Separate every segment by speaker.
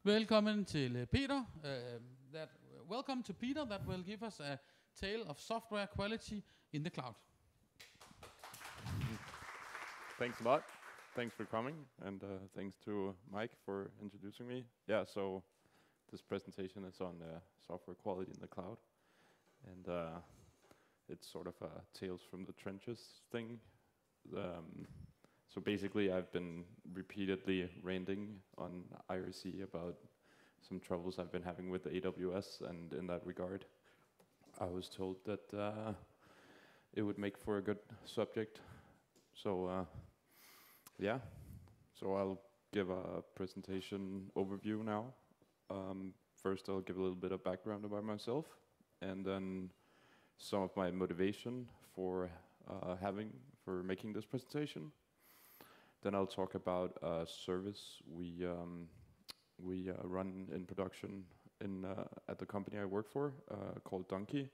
Speaker 1: Velkommen til Peter. Welcome to Peter that will give us a tale of software quality in the cloud.
Speaker 2: Thanks a lot. Thanks for coming, and thanks to Mike for introducing me. Yeah, so this presentation is on software quality in the cloud, and it's sort of a tales from the trenches thing. So basically, I've been repeatedly ranting on IRC about some troubles I've been having with AWS, and in that regard, I was told that it would make for a good subject. So yeah, so I'll give a presentation overview now. First, I'll give a little bit of background about myself, and then some of my motivation for making this presentation. Then I'll talk about a service we run in production at the company I work for, called Donkey,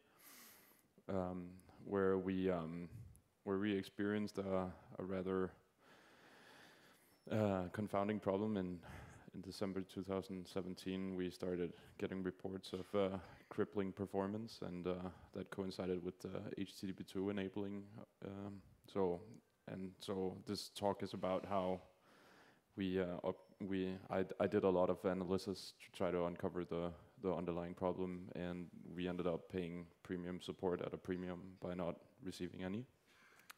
Speaker 2: where we experienced a rather confounding problem in December 2017. We started getting reports of crippling performance, and that coincided with HTTP2 enabling. So this talk is about how I did a lot of analysis to try to uncover the underlying problem, and we ended up paying premium support at a premium by not receiving any.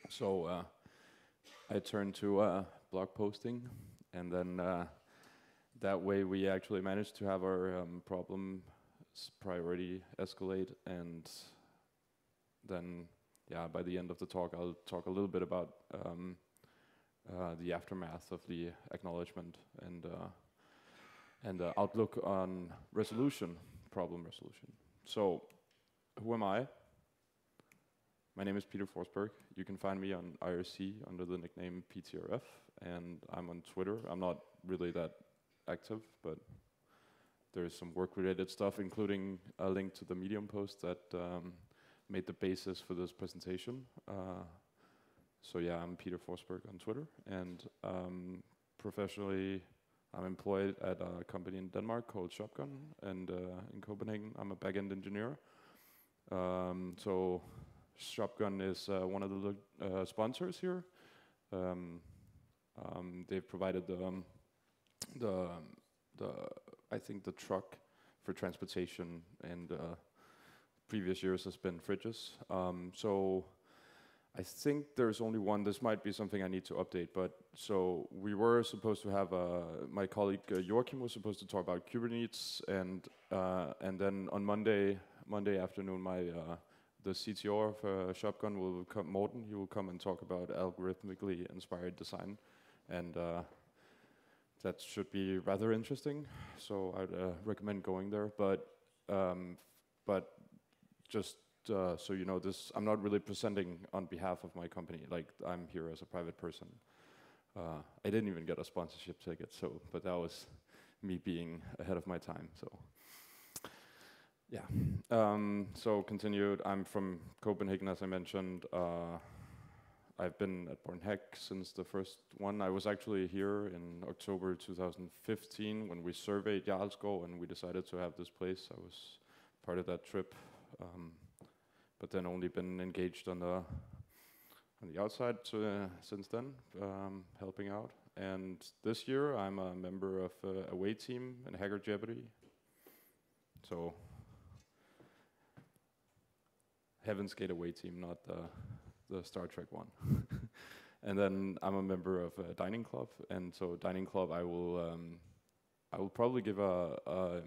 Speaker 2: So I turned to blog posting, and then that way we actually managed to have our problem priority escalate, and then by the end of the talk I'll talk a little bit about the aftermath of the acknowledgement and the outlook on problem resolution. So who am I? My name is Peter Forsberg. You can find me on IRC under the nickname PTRF, and I'm on Twitter. I'm not really that active, but there's some work-related stuff, including a link to the Medium post that made the basis for this presentation. So yeah, I'm Peter Forsberg on Twitter, and professionally I'm employed at a company in Denmark called Shotgun, and in Copenhagen I'm a backend engineer. So Shotgun is one of the sponsors here. They've provided I think the truck for transportation, and previous years has been fridges. So I think there's only one. This might be something I need to update, but so we were supposed to have my colleague Joachim was supposed to talk about Kubernetes, and then on Monday afternoon, the CTO of Shotgun will come, Morten. He will come and talk about algorithmically inspired design, and that should be rather interesting. So I'd recommend going there, but just so you know, I'm not really presenting on behalf of my company. Like, I'm here as a private person. I didn't even get a sponsorship ticket, but that was me being ahead of my time. So yeah. So continued. I'm from Copenhagen, as I mentioned. I've been at BornHack since the first one. I was actually here in October 2015 when we surveyed Jarlsgaard, and we decided to have this place. I was part of that trip. But then only been engaged on the outside since then, helping out. And this year I'm a member of a away team in Hacker Jeopardy. So Heaven's Gate away team, not the Star Trek one. And then I'm a member of a dining club, and so dining club I will probably give a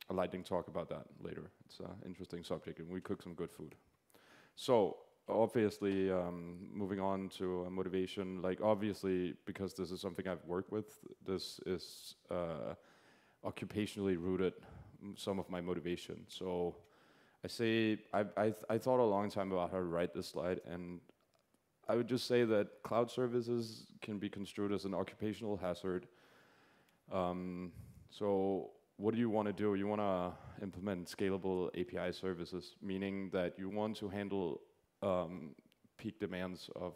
Speaker 2: lightning talk about that later. It's an interesting subject, and we cook some good food. So obviously, moving on to motivation, like obviously, because this is something I've worked with, this is occupationally rooted, some of my motivation. So I thought a long time about how to write this slide, and I would just say that cloud services can be construed as an occupational hazard. So what do you want to do? You want to implement scalable API services, meaning that you want to handle peak demands of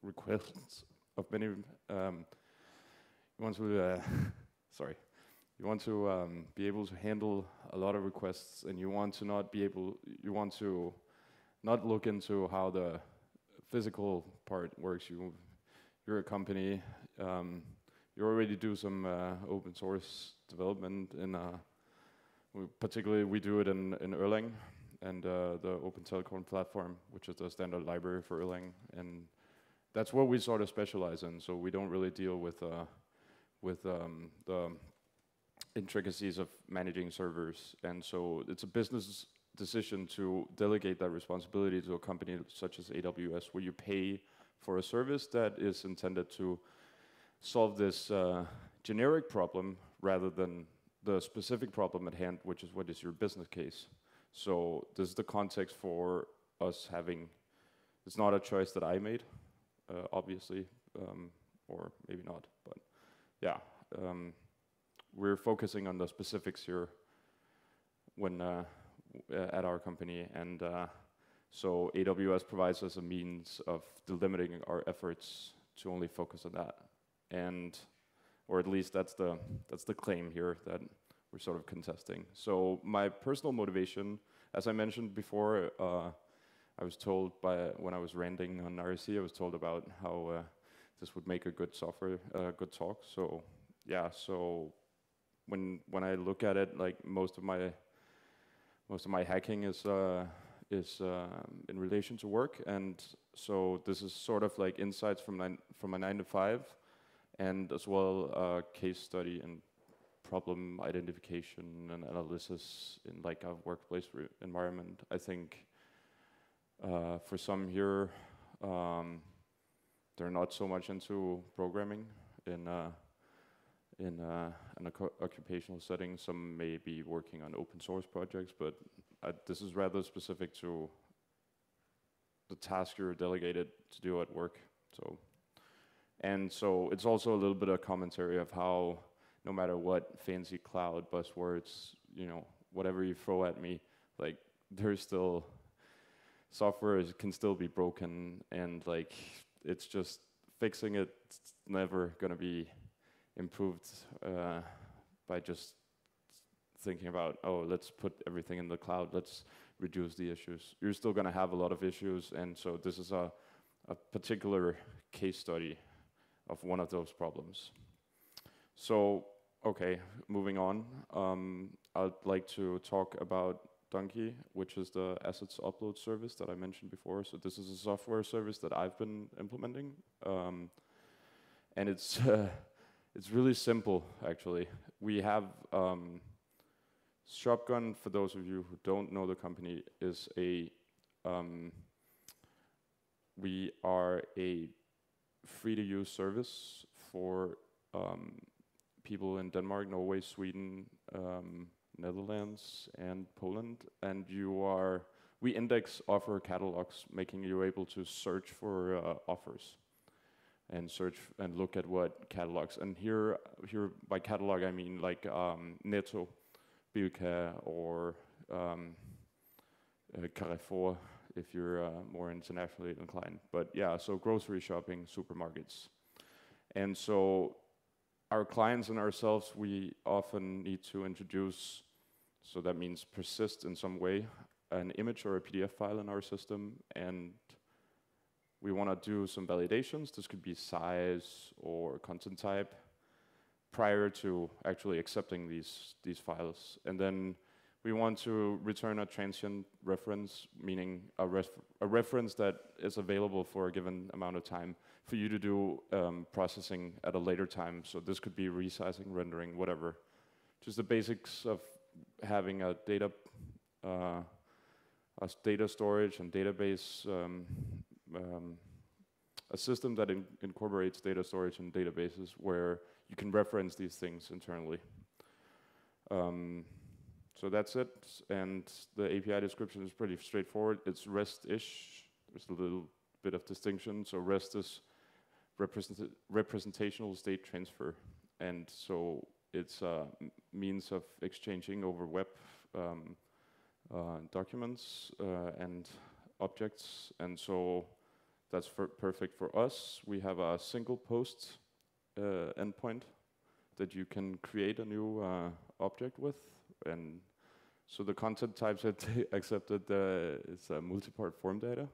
Speaker 2: requests of many. You want to you want to be able to handle a lot of requests, and you want to not look into how the physical part works. You're a company. You already do some open source development particularly we do it in Erlang and the Open Telecom platform, which is the standard library for Erlang, and that's what we sort of specialize in. So we don't really deal with the intricacies of managing servers, and so it's a business decision to delegate that responsibility to a company such as AWS, where you pay for a service that is intended to solve this generic problem rather than the specific problem at hand, which is what is your business case. So this is the context for us having, it's not a choice that I made, obviously, or maybe not, but yeah. We're focusing on the specifics here when at our company, and so AWS provides us a means of delimiting our efforts to only focus on that, and or at least that's the claim here that we're sort of contesting. So my personal motivation, as I mentioned before, I was told when I was ranting on RSC, I was told about how this would make a good software, good talk. So yeah, so when I look at it, like most of my hacking is in relation to work, and so this is sort of like insights from a 9 to 5, and as well a case study and problem identification and analysis in like a workplace environment. I think for some here, they're not so much into programming in an occupational setting. Some may be working on open source projects, but this is rather specific to the task you're delegated to do at work. And so it's also a little bit of commentary of how no matter what fancy cloud buzzwords, whatever you throw at me, like there's still software can still be broken, and like it's just fixing it's never gonna be improved by just thinking about, oh, let's put everything in the cloud, let's reduce the issues. You're still gonna have a lot of issues, and so this is a particular case study of one of those problems. So, okay, moving on. I'd like to talk about Donkey, which is the assets upload service that I mentioned before. So this is a software service that I've been implementing, and it's really simple, actually. We have Shotgun, for those of you who don't know the company, is we are a free-to-use service for people in Denmark, Norway, Sweden, Netherlands, and Poland. And we index offer catalogs, making you able to search for offers and search and look at what catalogs. And here by catalog I mean like Netto, Bilka, or Carrefour, if you're more internationally inclined. But yeah, so grocery shopping, supermarkets. And so our clients and ourselves, we often need to introduce, so that means persist in some way, an image or a PDF file in our system, and we want to do some validations. This could be size or content type prior to actually accepting these files. And then we want to return a transient reference, meaning a reference that is available for a given amount of time for you to do processing at a later time. So this could be resizing, rendering, whatever. Just the basics of having a data storage and database, a system that incorporates data storage and databases where you can reference these things internally. So that's it, and the API description is pretty straightforward. It's REST-ish. There's a little bit of distinction. So REST is representational state transfer, and so it's a means of exchanging over web documents and objects, and so that's perfect for us. We have a single post endpoint, that you can create a new object with, and so the content types that accepted is multi-part form data.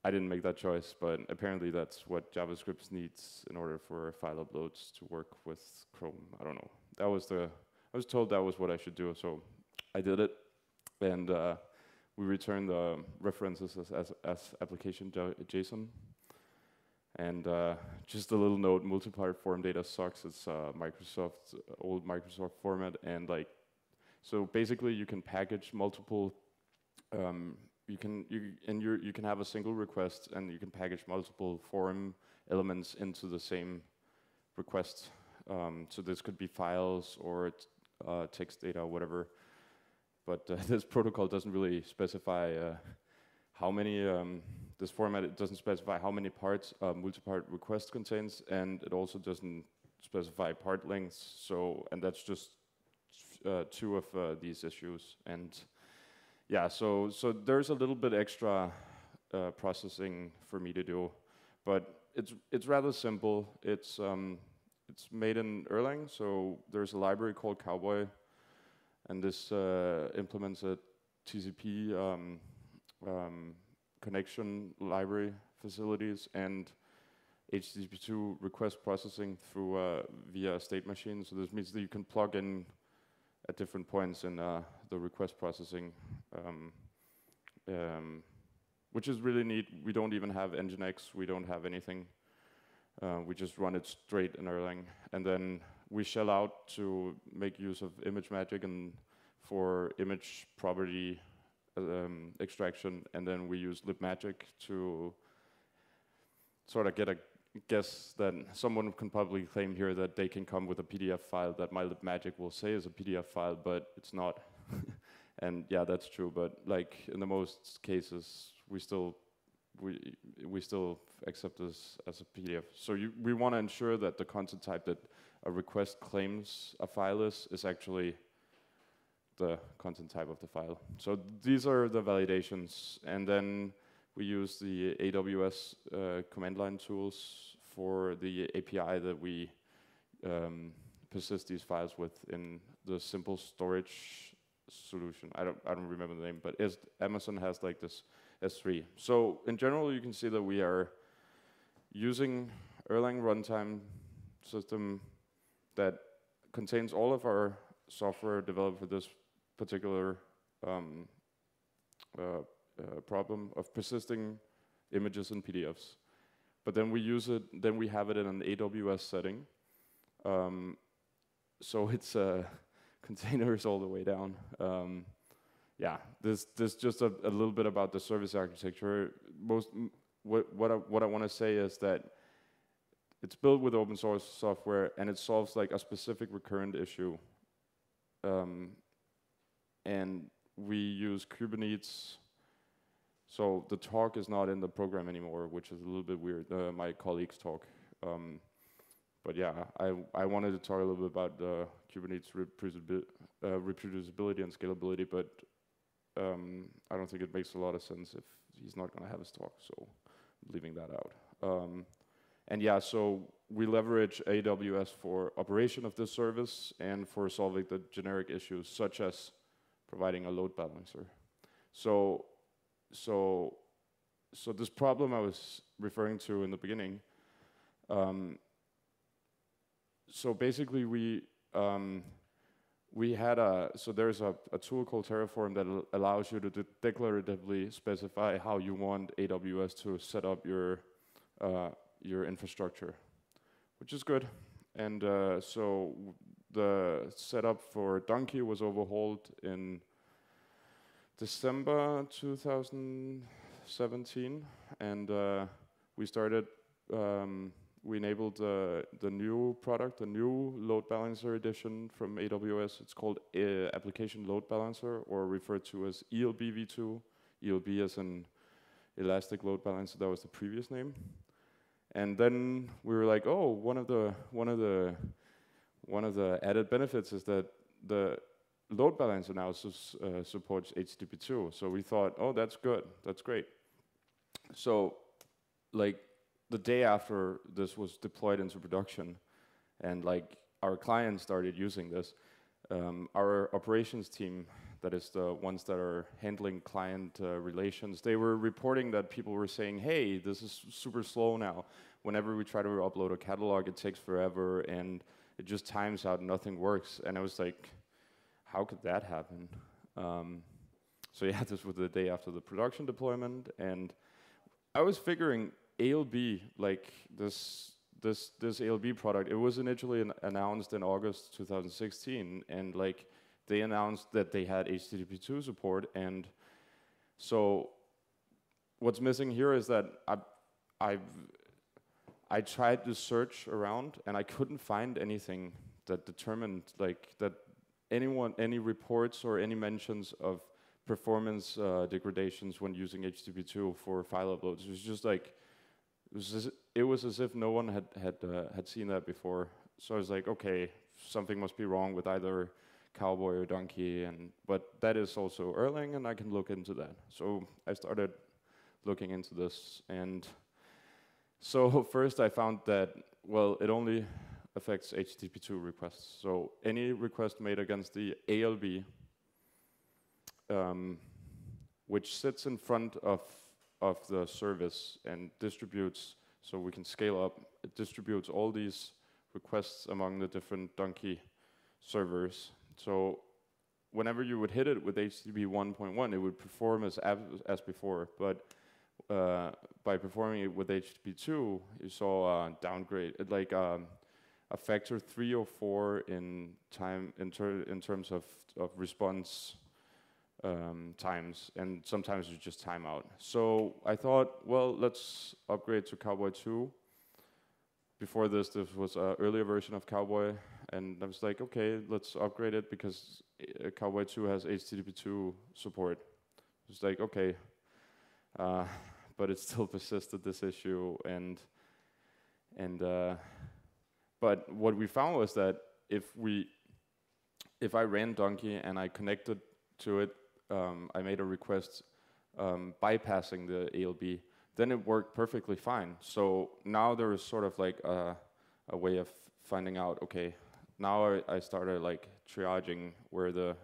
Speaker 2: I didn't make that choice, but apparently that's what JavaScript needs in order for file uploads to work with Chrome. I don't know. I was told that was what I should do, so I did it, and we returned the references as application JSON. And just a little note: multi-part form data sucks. It's old Microsoft format, and like, so basically you can package multiple. You can have a single request, and you can package multiple form elements into the same request. So this could be files or text data, or whatever. But this protocol doesn't really specify how many. This format, it doesn't specify how many parts multi-part request contains, and it also doesn't specify part lengths. So, and that's just two of these issues. And yeah, so there's a little bit extra processing for me to do, but it's rather simple. It's made in Erlang, so there's a library called Cowboy, and this implements a TCP connection library facilities and HTTP2 request processing through via a state machine. So this means that you can plug in at different points in the request processing, which is really neat. We don't even have Nginx. We don't have anything. We just run it straight in Erlang, and then we shell out to make use of ImageMagick and for image property extraction, and then we use libmagick to sort of get a guess that someone can probably claim here that they can come with a PDF file that my libmagick will say is a PDF file, but it's not. And yeah, that's true. But like in the most cases, we still accept this as a PDF. So we want to ensure that the content type that a request claims a file is actually the content type of the file. So these are the validations, and then we use the AWS command line tools for the API that we persist these files with in the simple storage solution. I don't remember the name, but Amazon has like this S3. So in general, you can see that we are using Erlang runtime system that contains all of our software developed for this particular problem of persisting images in PDFs. But then we use it, then we have it in an AWS setting. So it's containers all the way down. Yeah, this just a little bit about the service architecture. What I want to say is that it's built with open source software, and it solves like a specific recurrent issue. And we use Kubernetes. So the talk is not in the program anymore, which is a little bit weird, my colleagues talk. But yeah, I wanted to talk a little bit about the Kubernetes reproducibility and scalability, but I don't think it makes a lot of sense if he's not going to have his talk, so I'm leaving that out. And yeah, so we leverage AWS for operation of this service and for solving the generic issues, such as providing a load balancer. So this problem I was referring to in the beginning, so basically we had there's a tool called Terraform that allows you to declaratively specify how you want AWS to set up your infrastructure, which is good. And so the setup for Donkey was overhauled in December 2017, and we started. We enabled the new product, the new load balancer edition from AWS. It's called Application Load Balancer, or referred to as ELB v2. ELB as an Elastic Load Balancer. That was the previous name. And then we were like, oh, one of the added benefits is that the load balancer now supports HTTP2. So we thought, oh, that's good, that's great. So, like the day after this was deployed into production, and like our clients started using this. Our operations team, that is the ones that are handling client relations, they were reporting that people were saying, hey, this is super slow now. Whenever we try to upload a catalog, it takes forever, and it just times out, nothing works. And I was like, how could that happen? So yeah, this was the day after the production deployment, and I was figuring ALB, like this ALB product, it was initially announced in August 2016, and like they announced that they had HTTP2 support, and so what's missing here is that I tried to search around and I couldn't find anything that determined like that any reports or any mentions of performance degradations when using HTTP2 for file uploads. It was just like it was as if no one had seen that before. So I was like, okay, something must be wrong with either Cowboy or Donkey, but that is also Erlang, and I can look into that. So I started looking into this, and so first I found that, well, it only affects HTTP2 requests. So any request made against the ALB, which sits in front of the service and distributes, so we can scale up, it distributes all these requests among the different Donkey servers. So whenever you would hit it with HTTP 1.1, it would perform as before, but by performing it with HTTP 2, you saw a downgrade, like a factor 3 or 4 in time in terms of response times, and sometimes you just time out. So I thought, well, let's upgrade to Cowboy 2. Before this was an earlier version of Cowboy, and I was like, okay, let's upgrade it because Cowboy 2 has HTTP 2 support. It's like, okay, but it still persisted, this issue, but what we found was that if I ran Donkey and I connected to it, I made a request bypassing the ALB, then it worked perfectly fine. So now there is sort of like a way of finding out, okay, now I started like triaging where the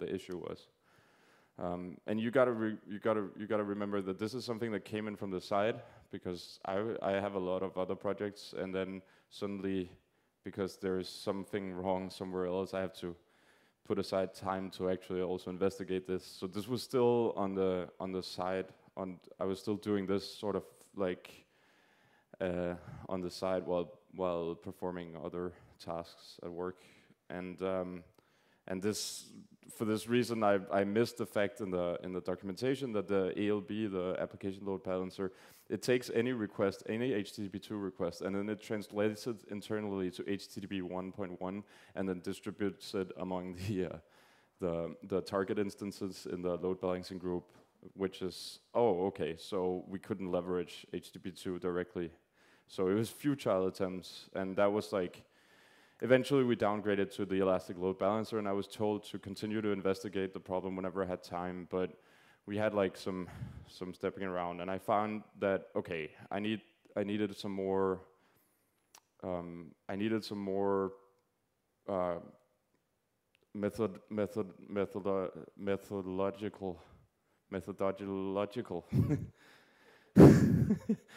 Speaker 2: issue was. And you gotta remember that this is something that came in from the side, because I have a lot of other projects, and then suddenly, because there is something wrong somewhere else, I have to put aside time to actually also investigate this. So this was still on the side. I was still doing this sort of like on the side while performing other tasks at work, and this, for this reason, I missed the fact in the documentation that the ALB, the Application Load Balancer, it takes any request, any HTTP2 request, and then it translates it internally to HTTP 1.1, and then distributes it among the target instances in the load balancing group, which is, oh, okay, so we couldn't leverage HTTP2 directly. So it was futile attempts, and that was like, eventually we downgraded to the Elastic Load Balancer, and I was told to continue to investigate the problem whenever I had time, but we had like some stepping around, and I found that, okay, I needed some more methodological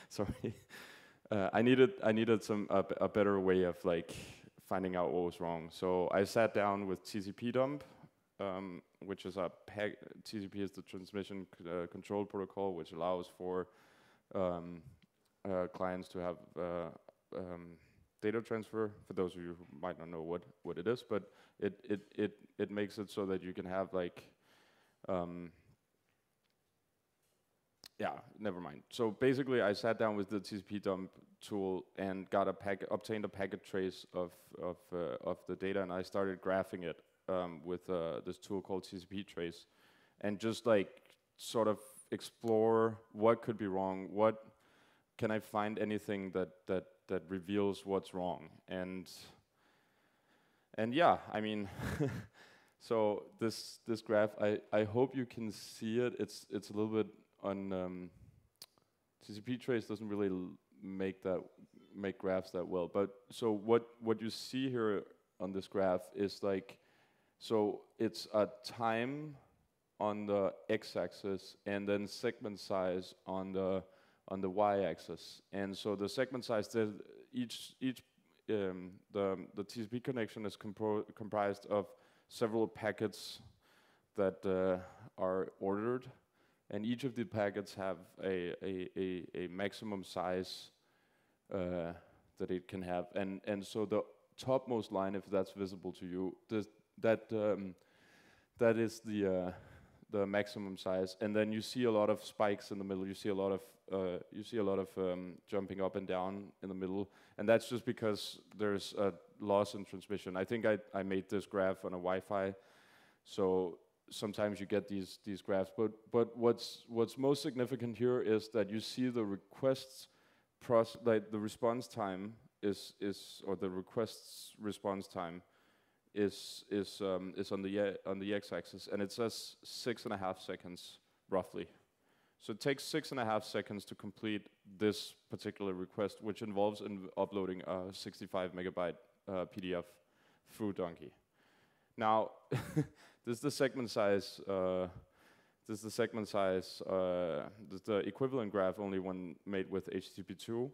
Speaker 2: sorry, I needed a better way of like finding out what was wrong. So I sat down with TCP Dump, which is TCP is the transmission control protocol, which allows for clients to have data transfer. For those of you who might not know what it is, but it makes it so that you can have like yeah, never mind. So basically, I sat down with the TCP dump tool and obtained a packet trace of the data, and I started graphing it with this tool called TCP trace, and just like sort of explore what could be wrong, what can I find anything that reveals what's wrong, and yeah, I mean. So this graph, I hope you can see it. It's a little bit on TCP trace doesn't really make that make graphs that well. But so what you see here on this graph is like, so it's a time on the x-axis and then segment size on the y-axis. And so the segment size, the TCP connection is comprised of several packets that are ordered, and each of the packets have a maximum size that it can have. And so the topmost line, if that's visible to you, that is the maximum size. And then you see a lot of spikes in the middle. You see a lot of jumping up and down in the middle, and that's just because there's a loss in transmission. I think I made this graph on a Wi-Fi, so sometimes you get these graphs. But what's most significant here is that you see the requests like the response time is or the requests response time is on the x-axis, and it says 6.5 seconds roughly. So it takes 6.5 seconds to complete this particular request, which involves uploading a 65 megabyte PDF through Donkey. Now, this is the segment size. This is the segment size. This is the equivalent graph, only one made with HTTP2,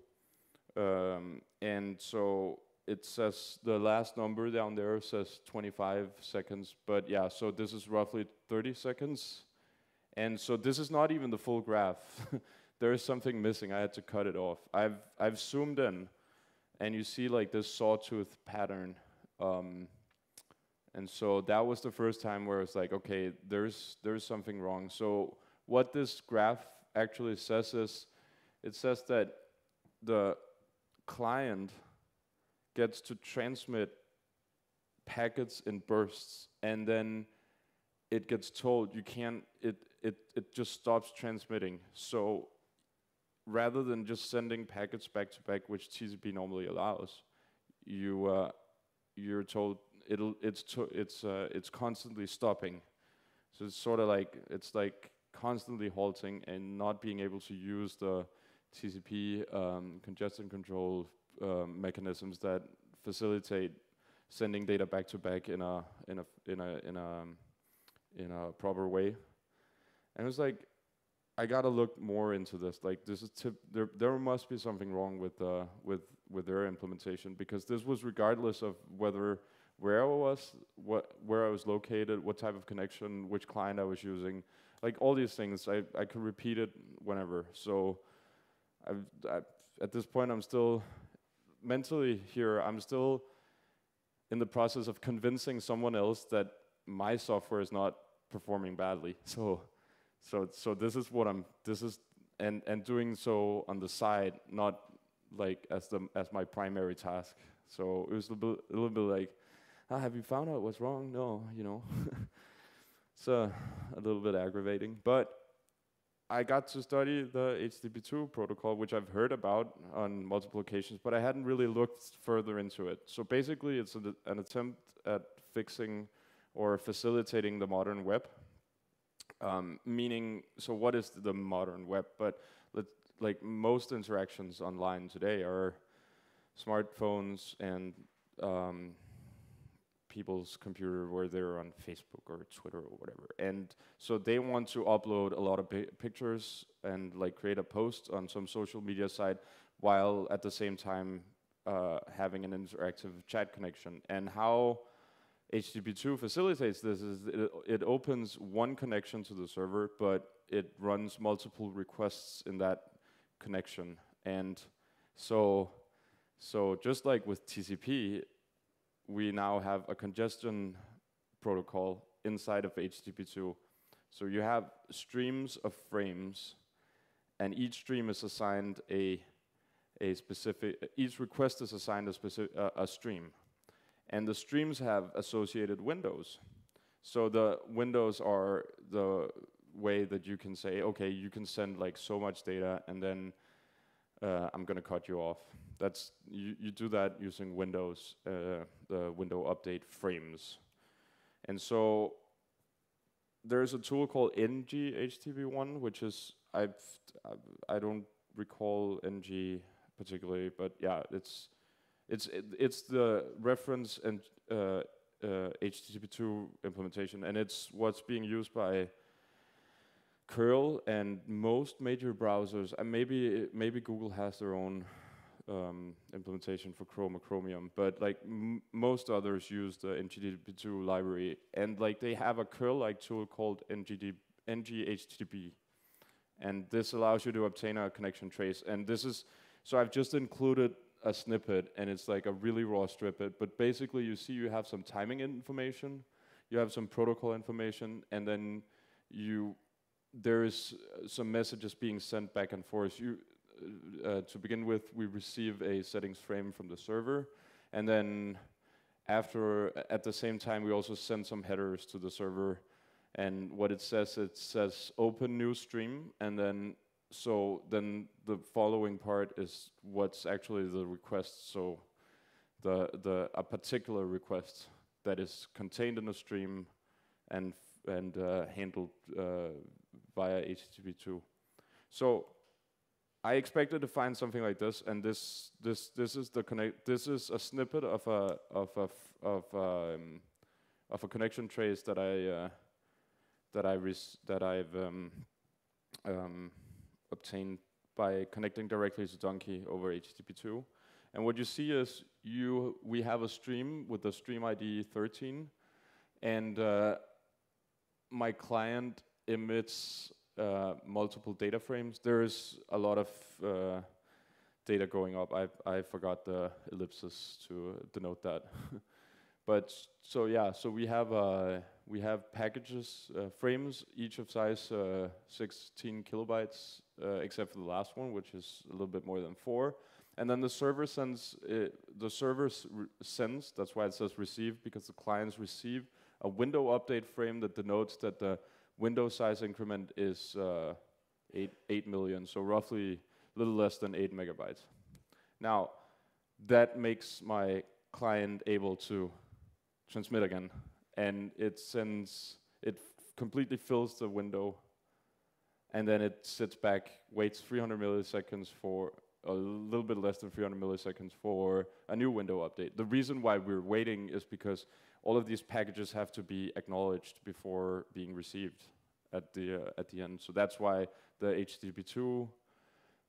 Speaker 2: and so it says the last number down there says 25 seconds, but yeah, so this is roughly 30 seconds. And so this is not even the full graph. There is something missing. I had to cut it off. I've zoomed in, and you see like this sawtooth pattern. And so that was the first time where it's like, okay, there's something wrong. So what this graph actually says is, it says that the client gets to transmit packets in bursts, and then it gets told you can't, it just stops transmitting. So rather than just sending packets back to back, which TCP normally allows, you're told it's constantly stopping. So it's sort of like, it's like constantly halting and not being able to use the TCP congestion control mechanisms that facilitate sending data back to back in a proper way. And it was like, I gotta look more into this. Like, this is there must be something wrong with their implementation, because this was regardless of where I was, where I was located, what type of connection, which client I was using, like all these things. I could repeat it whenever. So at this point, I'm still mentally here. I'm still in the process of convincing someone else that my software is not performing badly. So this is what and doing so on the side, not like as my primary task. So it was a little bit like, have you found out what's wrong? No, you know. It's a little bit aggravating, but I got to study the HTTP2 protocol, which I've heard about on multiple occasions, but I hadn't really looked further into it. So basically, it's an attempt at fixing or facilitating the modern web. Meaning, so what is the modern web? But like most interactions online today are smartphones and people's computer, where they're on Facebook or Twitter or whatever. And so they want to upload a lot of pictures and like create a post on some social media site, while at the same time having an interactive chat connection. And how HTTP2 facilitates this is it opens one connection to the server, but it runs multiple requests in that connection. And so just like with TCP, we now have a congestion protocol inside of HTTP2. So you have streams of frames, and each stream is assigned a specific, each request is assigned a stream. And the streams have associated windows. So the windows are the way that you can say, okay, you can send like so much data, and then I'm gonna cut you off. That's you do that using Windows, the window update frames. And so there's a tool called NG HTTP1, which is I don't recall NG particularly, but yeah, it's the reference and HTTP2 implementation, and it's what's being used by curl and most major browsers, and maybe Google has their own implementation for Chrome or Chromium, but like most others use the NGHTTP2 library, and like they have a curl-like tool called NGHTTP, and this allows you to obtain a connection trace. And this is, so I've just included a snippet, and it's like a really raw snippet, but basically you see you have some timing information, you have some protocol information, and then there is some messages being sent back and forth. To begin with, we receive a settings frame from the server, and then at the same time, we also send some headers to the server. And what it says open new stream, and then the following part is what's actually the request. So a particular request that is contained in a stream and handled via HTTP2. So I expected to find something like this, and this is the connect. This is a snippet of a connection trace that I've obtained by connecting directly to Donkey over HTTP2. And what you see is we have a stream with the stream ID 13, and my client emits multiple data frames. There is a lot of data going up. I forgot the ellipsis to denote that. But so yeah, so we have packages, frames, each of size 16 kilobytes, except for the last one, which is a little bit more than 4. And then the server sends. That's why it says receive, because the clients receive a window update frame that denotes that the window size increment is 8 million, so roughly a little less than 8 megabytes. Now, that makes my client able to transmit again, and it completely fills the window, and then it sits back, waits 300 milliseconds for a little bit less than 300 milliseconds for a new window update. The reason why we're waiting is because all of these packages have to be acknowledged before being received at the end. So that's why the HTTP2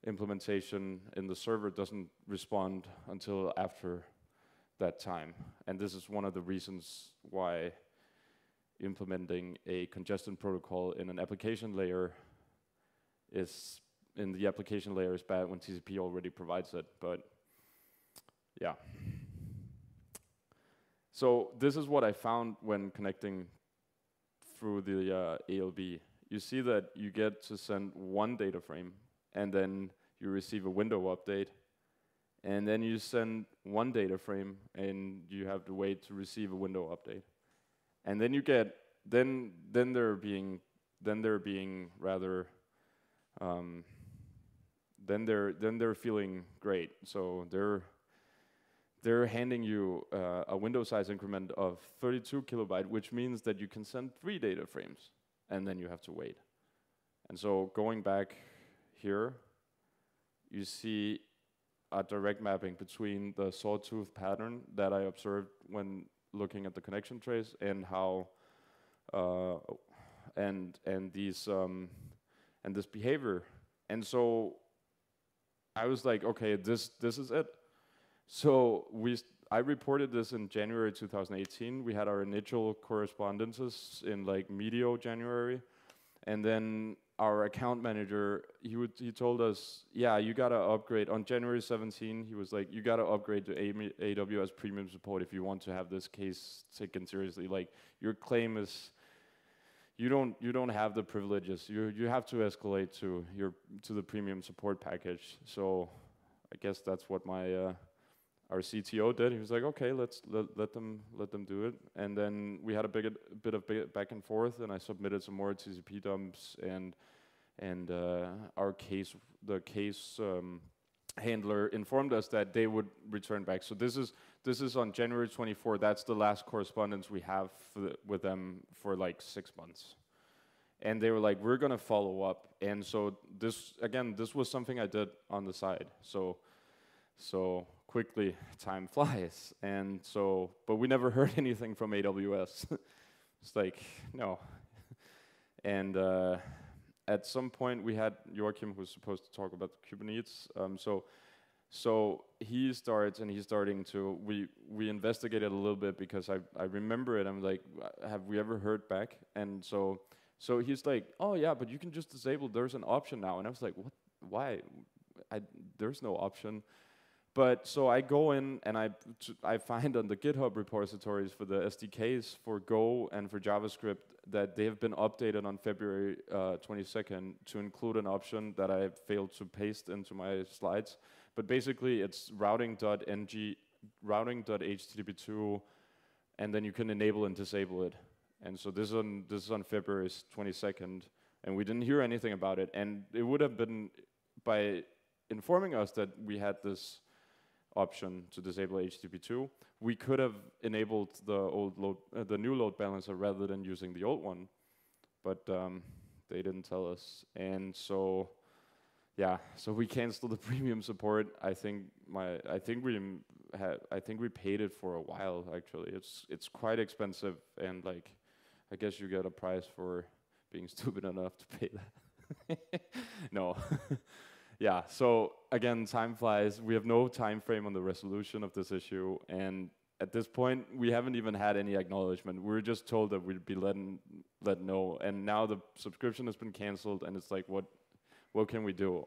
Speaker 2: implementation in the server doesn't respond until after that time. And this is one of the reasons why implementing a congestion protocol in an application layer is bad when TCP already provides it. But yeah. So this is what I found when connecting through the ALB. You see that you get to send one data frame, and then you receive a window update, and then you send one data frame, and you have to wait to receive a window update. And then you get then they're being rather then they're feeling great. So they're handing you a window size increment of 32 kilobyte, which means that you can send 3 data frames, and then you have to wait. And so going back here, you see a direct mapping between the sawtooth pattern that I observed when looking at the connection trace and how and this behavior. And so I was like, okay, this is it. So I reported this in January 2018. We had our initial correspondences in like medio January, and then our account manager, he told us, yeah, you gotta upgrade. On January 17, he was like, you gotta upgrade to AWS Premium support if you want to have this case taken seriously. Like, your claim is, you don't have the privileges. You have to escalate to the premium support package. So I guess that's what our CTO did. He was like, okay, let them do it. And then we had a bit of back and forth, and I submitted some more TCP dumps, and the case handler informed us that they would return back. So this is on January 24. That's the last correspondence we have with them for like 6 months. And they were like, we're gonna follow up. And so this was something I did on the side. So So quickly, time flies. And so, but we never heard anything from AWS. It's like, no. And at some point, we had Joachim, who's supposed to talk about Kubernetes. So he starts, and he's starting to, we investigated a little bit because I remember it. I'm like, have we ever heard back? And so he's like, oh yeah, but you can just disable, there's an option now. And I was like, what, why? There's no option. But so I go in and I find on the GitHub repositories for the SDKs for Go and for JavaScript that they have been updated on February 22nd to include an option that I failed to paste into my slides. But basically it's routing.http2, and then you can enable and disable it. And so this is on February 22nd, and we didn't hear anything about it. And it would have been by informing us that we had this option to disable HTTP2, we could have enabled the new load balancer rather than using the old one, but they didn't tell us. And so, yeah, so we canceled the premium support. I think we paid it for a while. Actually, it's quite expensive, and like, I guess you get a prize for being stupid enough to pay that. No. Yeah, so again, time flies. We have no time frame on the resolution of this issue, and at this point, we haven't even had any acknowledgement. We were just told that we'd be let know, and now the subscription has been canceled, and it's like, what can we do?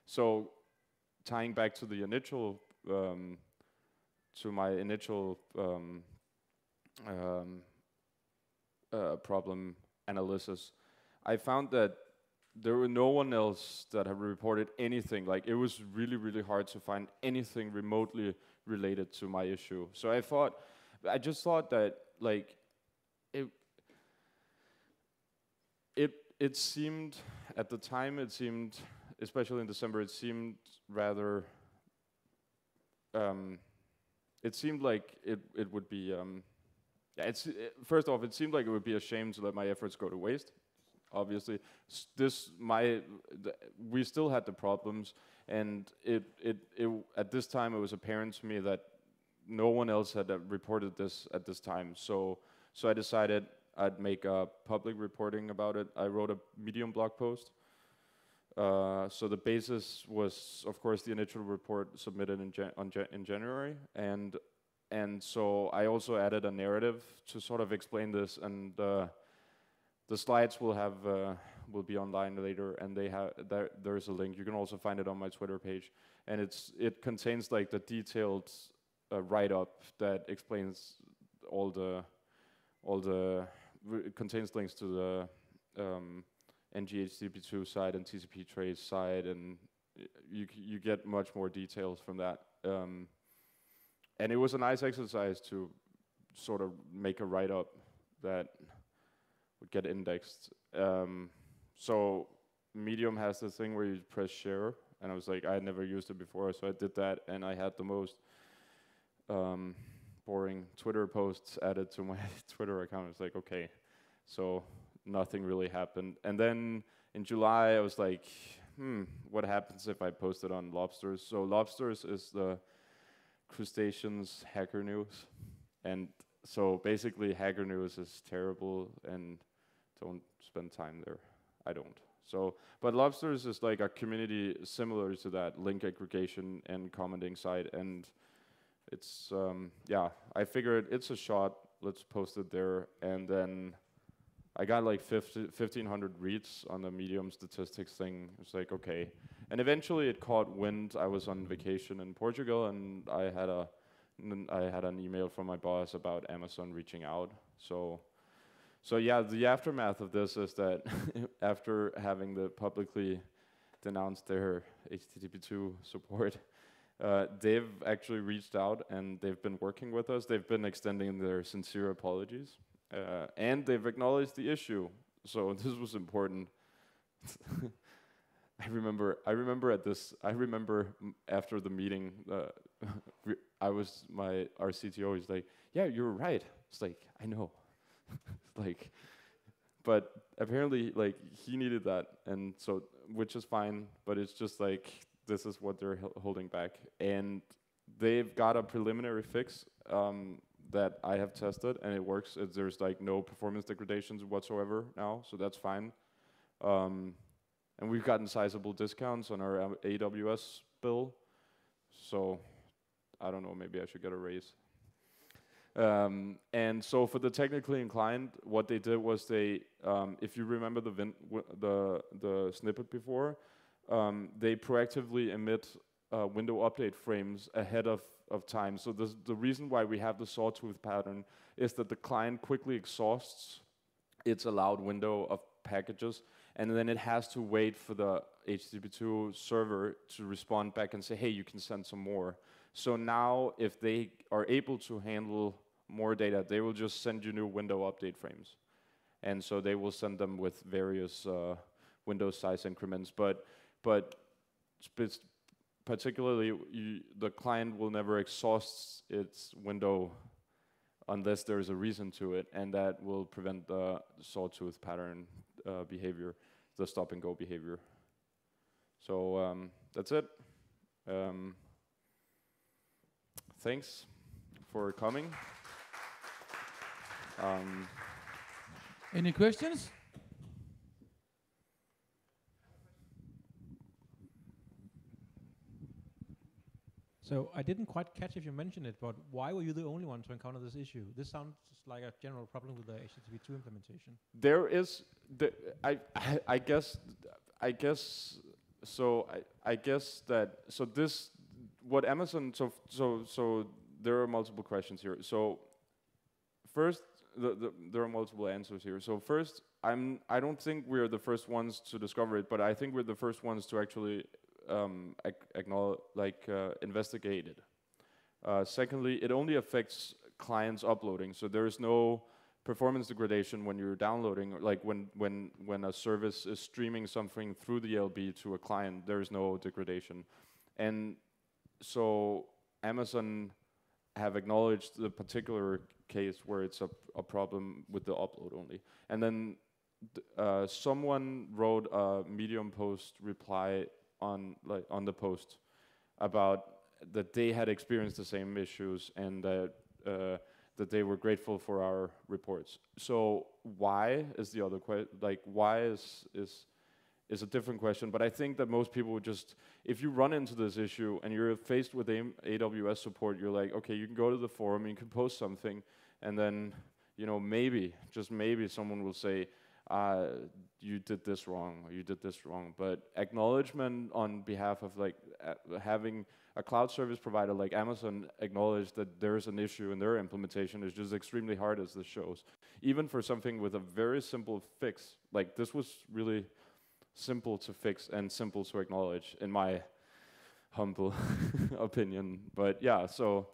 Speaker 2: So, tying back to the initial, to my initial problem analysis, I found that there were no one else that had reported anything. Like, it was really, really hard to find anything remotely related to my issue. So I just thought that, like, it seemed, at the time, especially in December, it seemed rather, it seemed like it would be, first off, it seemed like it would be a shame to let my efforts go to waste. Obviously, we still had the problems, and at this time it was apparent to me that no one else had reported this at this time. So I decided I'd make a public reporting about it. I wrote a Medium blog post. So the basis was, of course, the initial report submitted in January, and so I also added a narrative to sort of explain this, and the slides will be online later, and there's a link. You can also find it on my Twitter page, and it contains like the detailed write-up that explains it contains links to the NGHTTP2 side and TCP trace side, and you get much more details from that. And it was a nice exercise to sort of make a write-up that would get indexed. So Medium has this thing where you press share, and I was like, I had never used it before, so I did that, and I had the most boring Twitter posts added to my Twitter account. I was like, okay, so nothing really happened. And then in July, I was like, what happens if I post it on Lobsters? So Lobsters is the crustaceans Hacker News, and so basically Hacker News is terrible, and don't spend time there. I don't. So, but Lobsters is like a community similar to that, link aggregation and commenting site, and it's yeah, I figured it's a shot, let's post it there. And then I got like 1,500 reads on the Medium statistics thing. It's like, okay. And eventually it caught wind. I was on vacation in Portugal, and I had an email from my boss about Amazon reaching out. So yeah, the aftermath of this is that after having publicly denounced their HTTP2 support, they've actually reached out, and they've been working with us. They've been extending their sincere apologies, and they've acknowledged the issue. So this was important. I remember after the meeting, our CTO is like, yeah, you're right. It's like, I know. Like, but apparently, like, he needed that, and so, which is fine, but it's just like, this is what they're holding back. And they've got a preliminary fix that I have tested, and it works. There's like no performance degradations whatsoever now, so that's fine. And we've gotten sizable discounts on our AWS bill, so I don't know, maybe I should get a raise. And so for the technically inclined, what they did was they, if you remember the snippet before, they proactively emit window update frames ahead of time. So the reason why we have the sawtooth pattern is that the client quickly exhausts its allowed window of packages, and then it has to wait for the HTTP2 server to respond back and say, hey, you can send some more. So now if they are able to handle more data, they will just send you new window update frames. And so they will send them with various window size increments. But particularly, the client will never exhaust its window unless there is a reason to it, and that will prevent the sawtooth pattern behavior, the stop and go behavior. So that's it. Thanks for coming.
Speaker 1: Any questions?
Speaker 3: So I didn't quite catch if you mentioned it, but why were you the only one to encounter this issue? This sounds like a general problem with the HTTP2 implementation.
Speaker 2: There is, I guess what Amazon, so there are multiple questions here. So first, there are multiple answers here. So first, I don't think we're the first ones to discover it, but I think we're the first ones to actually investigate it. Secondly, it only affects clients uploading, so there is no performance degradation when you're downloading, like when a service is streaming something through the LB to a client, there is no degradation. And so Amazon have acknowledged the particular case where it's a problem with the upload only. And then someone wrote a Medium post reply on the post about that they had experienced the same issues, and that they were grateful for our reports. So why is the other question? Like, why is a different question. But I think that most people would just, if you run into this issue and you're faced with AWS support, you're like, okay, you can go to the forum, you can post something, and then, you know, maybe, just maybe someone will say, you did this wrong, or you did this wrong. But acknowledgement on behalf of having a cloud service provider like Amazon acknowledge that there's an issue in their implementation is just extremely hard, as this shows. Even for something with a very simple fix, like this was really simple to fix and simple to acknowledge, in my humble opinion. But yeah, so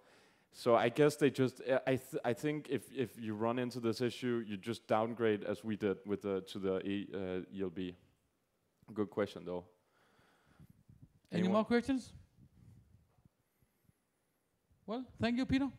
Speaker 2: I guess they just, I think if you run into this issue, you just downgrade, as we did with to the ELB. Good question though.
Speaker 1: Any more questions? Well, thank you, Peter.